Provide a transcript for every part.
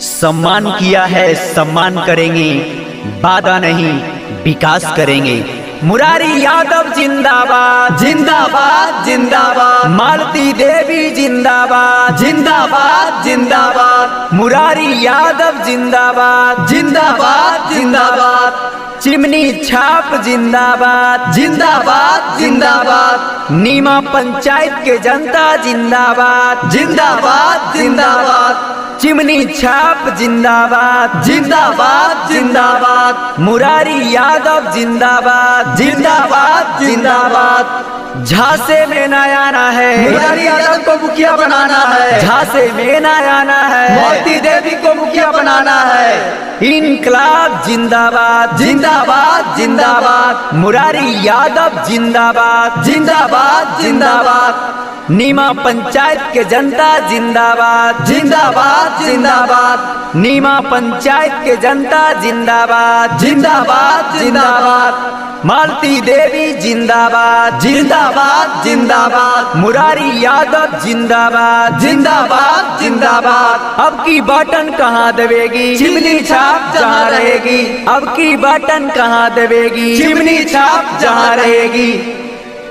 सम्मान किया है, सम्मान करेंगे, वादा नहीं विकास करेंगे। मुरारी यादव जिंदाबाद जिंदाबाद जिंदाबाद, मालती देवी जिंदाबाद जिंदाबाद जिंदाबाद, मुरारी यादव जिंदाबाद जिंदाबाद जिंदाबाद, चिमनी छाप जिंदाबाद जिंदाबाद जिंदाबाद, नीमा पंचायत के जनता जिंदाबाद जिंदाबाद जिंदाबाद, चिमनी छाप जिंदाबाद जिंदाबाद जिंदाबाद, मुरारी यादव जिंदाबाद जिंदाबाद जिंदाबाद, झांसे में न आना है, मुरारी यादव को मुखिया बनाना है, झांसे में न आना है, मालती देवी को मुखिया बनाना है। इनकलाब जिंदाबाद जिंदाबाद जिंदाबाद, मुरारी यादव जिंदाबाद जिंदाबाद जिंदाबाद, नीमा पंचायत के जनता जिंदाबाद जिंदाबाद जिंदाबाद, नीमा पंचायत के जनता जिंदाबाद जिंदाबाद जिंदाबाद, मालती देवी जिंदाबाद जिंदाबाद जिंदाबाद, मुरारी यादव जिंदाबाद जिंदाबाद जिंदाबाद, अब की बटन कहाँ दबेगी, चिमनी छाप जहाँ रहेगी, अब की बटन कहाँ दबेगी, चिमनी छाप जहाँ रहेगी।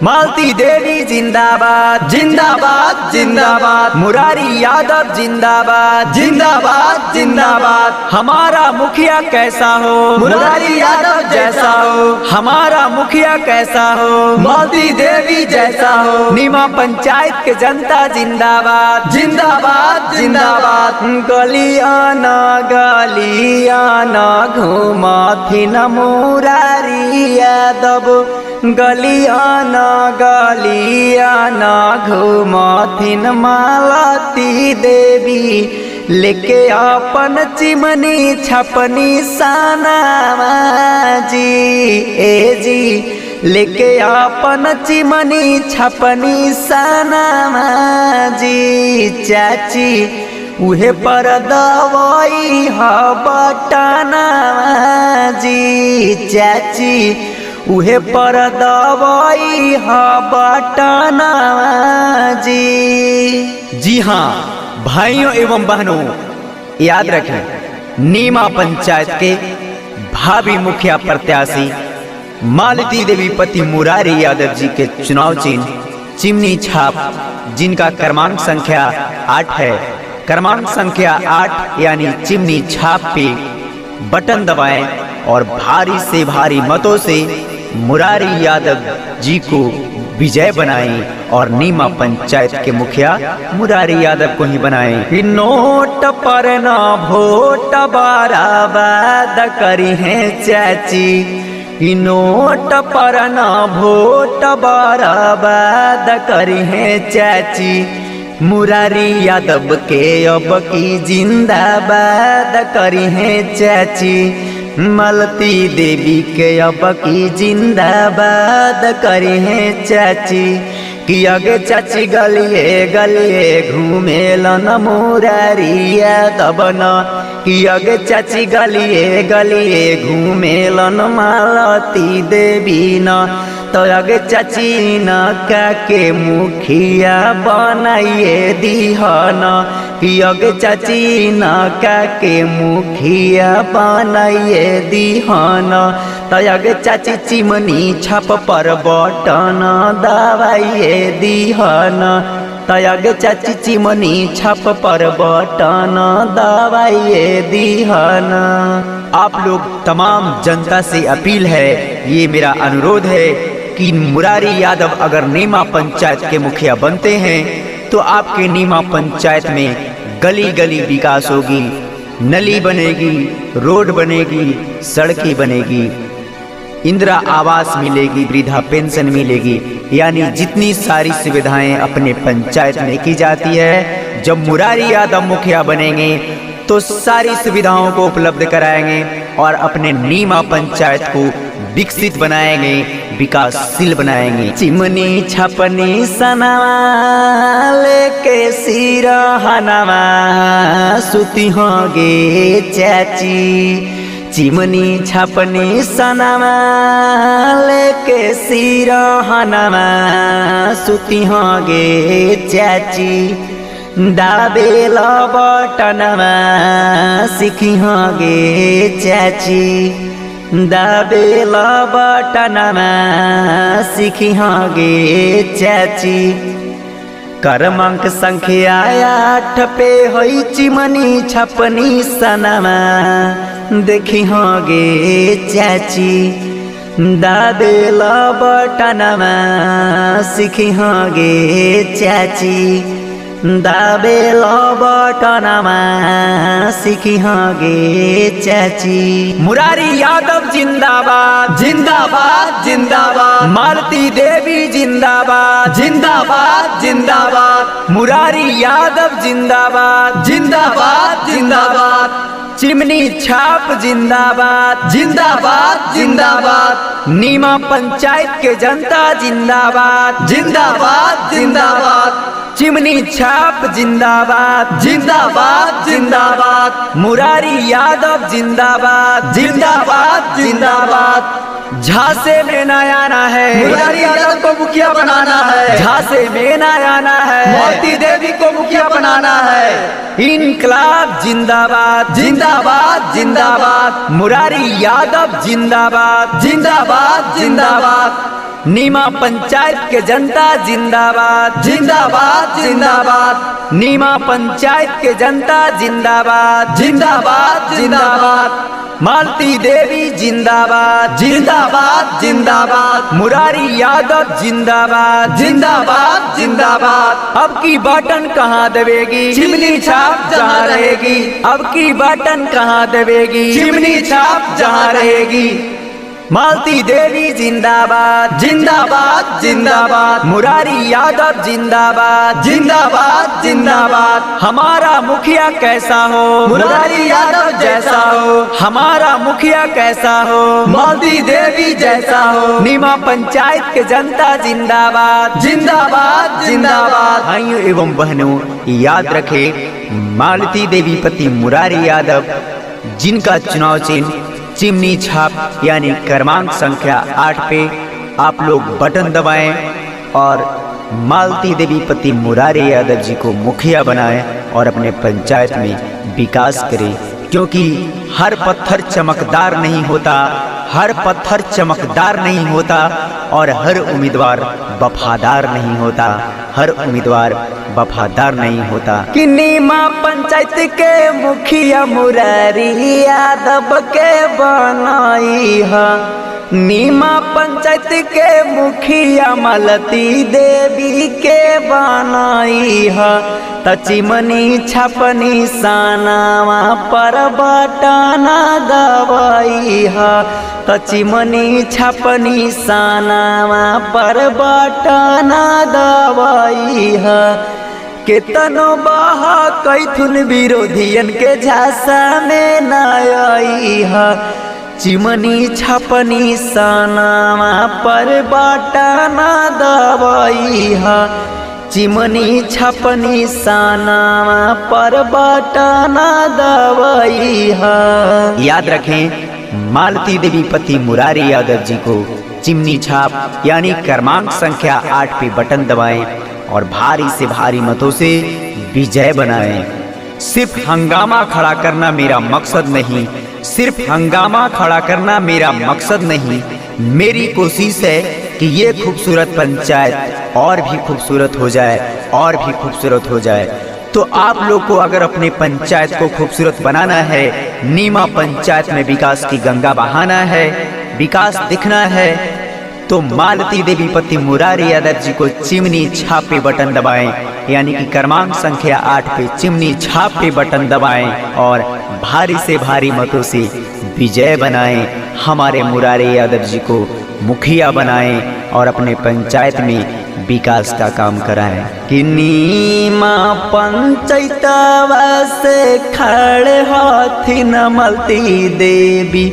मालती देवी जिंदाबाद जिंदाबाद जिंदाबाद, मुरारी यादव जिंदाबाद जिंदाबाद जिंदाबाद, हमारा मुखिया कैसा हो, मुरारी यादव जैसा हो, हमारा मुखिया कैसा हो, मालती देवी जैसा हो। नीमा पंचायत के जनता जिंदाबाद जिंदाबाद जिंदाबाद, गलियाना गलियाना घूमथिन मुरारी यादव, गलियाना गलियाना घूमथिन मालती देवी, लेके अपन चिमनी छपनी सनामा जी, ए जी लेके अपन चिमनी छपनी सनामा जी, चाची उहे पर दवाई ह बटना जी, चाची उहे पर दवाई ह बटना जी। जी हाँ भाइयों एवं बहनों, याद रखें नीमा पंचायत के भावी मुखिया प्रत्याशी मालती देवी पति मुरारी यादव जी के चुनाव चिन्ह चिमनी छाप, जिनका क्रमांक संख्या 8 है। क्रमांक संख्या 8 यानी चिमनी छाप पे बटन दबाएं और भारी से भारी मतों से मुरारी यादव जी को विजय बनाएं और नीमा पंचायत के मुखिया मुरारी यादव को ही बनाएं। नोट पर ना वोट बराबर करी है चाची, नोट पर ना वोट बराबर करी है चाची, मुरारी यादव के अब की जिंदाबाद करी है चाची, मालती देवी के अब की जिंदाबाद करी है चाची, कि आगे चाची गलिए गलिए घूमेलन मुरारी यादव न, कि आगे चाची गलिए गलिए घूमेलन मालती देवी न, तो आगे चाची न के मुखिया बनाइए दीहन, कि आगे चाची न के मुखिया बनाइए दीहन, तो आगे चाची चिमनी छाप पर बटन दबाइए दीहन, तो आगे चाची चिमनी छाप पर बटन दबाइए दीहन। आप लोग तमाम जनता से अपील है, ये मेरा अनुरोध है कि मुरारी यादव अगर नीमा पंचायत के मुखिया बनते हैं तो आपके नीमा पंचायत में गली गली विकास होगी, नली बनेगी, रोड बनेगी, सड़कें बनेगी, इंदिरा आवास मिलेगी, वृद्धा पेंशन मिलेगी, यानी जितनी सारी सुविधाएं अपने पंचायत में की जाती है, जब मुरारी यादव मुखिया बनेंगे तो सारी सुविधाओं को उपलब्ध कराएंगे और अपने नीमा पंचायत को विकसित बनाएंगे, विकासशील बनाएंगे। चिमनी छपनी सनावा लेके सिरहनावा सुती होगे चाची, चिमनी छपनी सनावा लेके सिरहनावा सुती होगे चाची, दाबेल बटनमा सिकी गे चाची, दाबेल बटनमा सिकी गे चाची। क्रमांक संख्या 8 पे होई चिमनी छपनी सनमा देखी गे चाची, दाबेल बटनमा सिकी गे चाची, दाबेल बटनमा सिकी गे चाची। मुरारी यादव जिंदाबाद जिंदाबाद जिंदाबाद, मालती देवी जिंदाबाद जिंदाबाद जिंदाबाद, मुरारी यादव जिंदाबाद जिंदाबाद जिंदाबाद, चिमनी छाप जिंदाबाद जिंदाबाद जिंदाबाद, नीमा पंचायत के जनता जिंदाबाद जिंदाबाद जिंदाबाद, चिमनी छाप जिंदाबाद जिंदाबाद जिंदाबाद, मुरारी यादव जिंदाबाद जिंदाबाद जिंदाबाद। झांसे में न आना है, मुरारी यादव को मुखिया बनाना है, झांसे में न आना है, मालती देवी को मुखिया बनाना है। इनकलाब जिंदाबाद जिंदाबाद जिंदाबाद, मुरारी यादव जिंदाबाद जिंदाबाद जिंदाबाद, नीमा पंचायत के जनता जिंदाबाद जिंदाबाद जिंदाबाद, नीमा पंचायत के जनता जिंदाबाद जिंदाबाद जिंदाबाद, मालती देवी जिंदाबाद जिंदाबाद जिंदाबाद, मुरारी यादव जिंदाबाद जिंदाबाद जिंदाबाद। अब की बटन कहाँ दबेगी, चिमनी छाप जहाँ रहेगी, अब की बटन कहाँ दबेगी, चिमनी छाप जहाँ रहेगी। मालती देवी जिंदाबाद जिंदाबाद जिंदाबाद, मुरारी यादव जिंदाबाद जिंदाबाद जिंदाबाद, हमारा मुखिया कैसा हो, मुरारी यादव जैसा हो, हमारा मुखिया कैसा हो, मालती देवी जैसा हो। नीमा पंचायत के जनता जिंदाबाद जिंदाबाद जिंदाबाद। भाइयों एवं बहनों याद रखे, मालती देवी पति मुरारी यादव जिनका चुनाव चिन्ह चिमनी छाप यानी क्रमांक संख्या 8 पे आप लोग बटन दबाएं और मालती देवी पति मुरारी यादव जी को मुखिया बनाएं और अपने पंचायत में विकास करें। क्योंकि हर पत्थर चमकदार नहीं होता, हर पत्थर चमकदार नहीं होता और हर उम्मीदवार वफादार नहीं होता, हर उम्मीदवार वफादार नहीं होता। कि नीमा पंचायत के मुखिया मुरारी यादव के बनाई है, नीमा पंचायत के मुखिया मालती देवी के बनाई है। त चिमनी छपनी सानावा पर बटना दवाई है, त चिमनी छपनी सानावा पर बटना दवाई है। केतनो बहा कैथुन विरोधियन के झांसा में न आई है, चिमनी छपनी सानावा पर बटना दवाई है, चिमनी छपनी सानावा पर बटना दवाई है। याद रखें, मालती देवी पति मुरारी यादव जी को चिमनी छाप यानी क्रमांक संख्या 8 पे बटन दबाएं और भारी से भारी मतों से विजय बनाएं। सिर्फ हंगामा खड़ा करना मेरा मकसद नहीं, सिर्फ हंगामा खड़ा करना मेरा मकसद नहीं। मेरी कोशिश है कि ये खूबसूरत पंचायत और भी खूबसूरत हो जाए, और भी खूबसूरत हो जाए। तो आप लोग को अगर अपने पंचायत को खूबसूरत बनाना है, नीमा पंचायत में विकास की गंगा बहाना है, विकास दिखना है, तो मालती देवी पति मुरारी यादव जी को चिमनी छाप पे बटन दबाएं, यानी कि क्रमांक संख्या 8 पे चिमनी छाप पे बटन दबाएं और भारी से भारी मतों से विजय बनाएं। हमारे मुरारी यादव जी को मुखिया बनाएं और अपने पंचायत में विकास का काम कराएं। कि नीमा पंचायतवा से खड़े हथिन मालती देवी,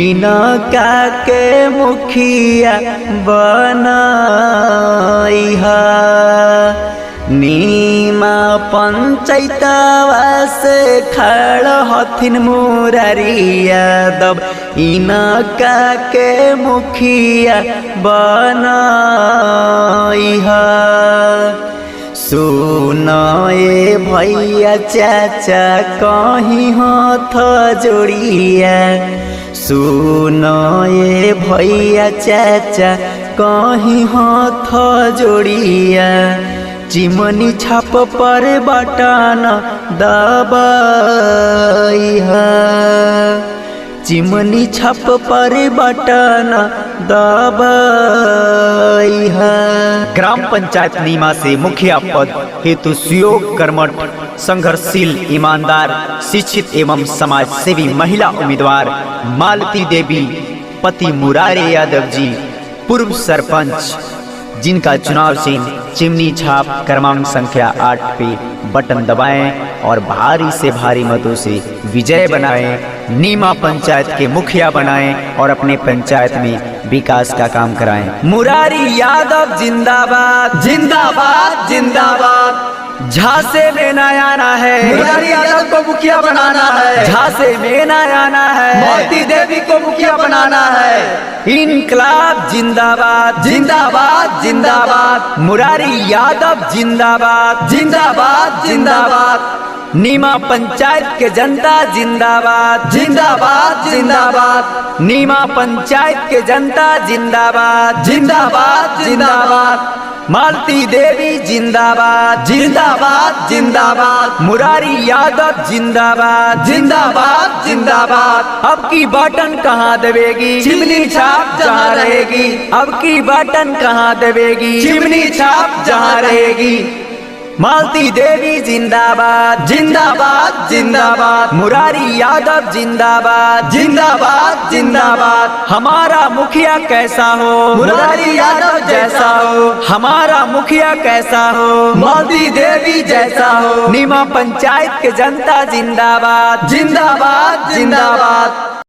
इनका के मुखिया बनाई है। नीमा पंचायतवा से खड़ा हथिन मुरारी यादव, इनका के मुखिया बनाई है। सुनाए भैया चाचा कहीं हाथ जोड़िया, सुनाए भैया चाचा कहीं हाथ जोड़िया, चिमनी छाप पर बटन दबाइहा, चिमनी छाप पर बटन दबाइहा। ग्राम पंचायत नीमा से मुखिया पद हेतु सुयोग कर्मठ, संघर्षशील, ईमानदार, शिक्षित एवं समाज सेवी महिला उम्मीदवार मालती देवी पति मुरारी यादव जी, पूर्व सरपंच, जिनका चुनाव चिन्ह चिमनी छाप क्रमांक संख्या 8 पे बटन दबाएं और भारी से भारी मतों से विजय बनाएं, नीमा पंचायत के मुखिया बनाएं और अपने पंचायत में विकास का काम कराएं। मुरारी यादव जिंदाबाद जिंदाबाद जिंदाबाद। झांसे में ना आना है, मुरारी यादव को मुखिया बनाना है, झांसे में ना आना है, मालती देवी को मुखिया बनाना है। इनकलाब जिंदाबाद जिंदाबाद जिंदाबाद। मुरारी यादव जिंदाबाद जिंदाबाद जिंदाबाद। नीमा पंचायत के जनता जिंदाबाद जिंदाबाद जिंदाबाद। नीमा पंचायत के जनता जिंदाबाद जिंदाबाद जिंदाबाद। मालती देवी जिंदाबाद जिंदाबाद जिंदाबाद। मुरारी यादव जिंदाबाद जिंदाबाद जिंदाबाद। अब की बटन कहाँ दबेगी, चिमनी छाप जहाँ रहेगी, अब की बटन कहाँ दबेगी, चिमनी छाप जहाँ रहेगी। मालती देवी जिंदाबाद जिंदाबाद जिंदाबाद। मुरारी यादव जिंदाबाद जिंदाबाद जिंदाबाद। हमारा मुखिया कैसा हो, मुरारी यादव जैसा हो, हमारा मुखिया कैसा हो, मालती देवी जैसा हो। नीमा पंचायत के जनता जिंदाबाद जिंदाबाद जिंदाबाद।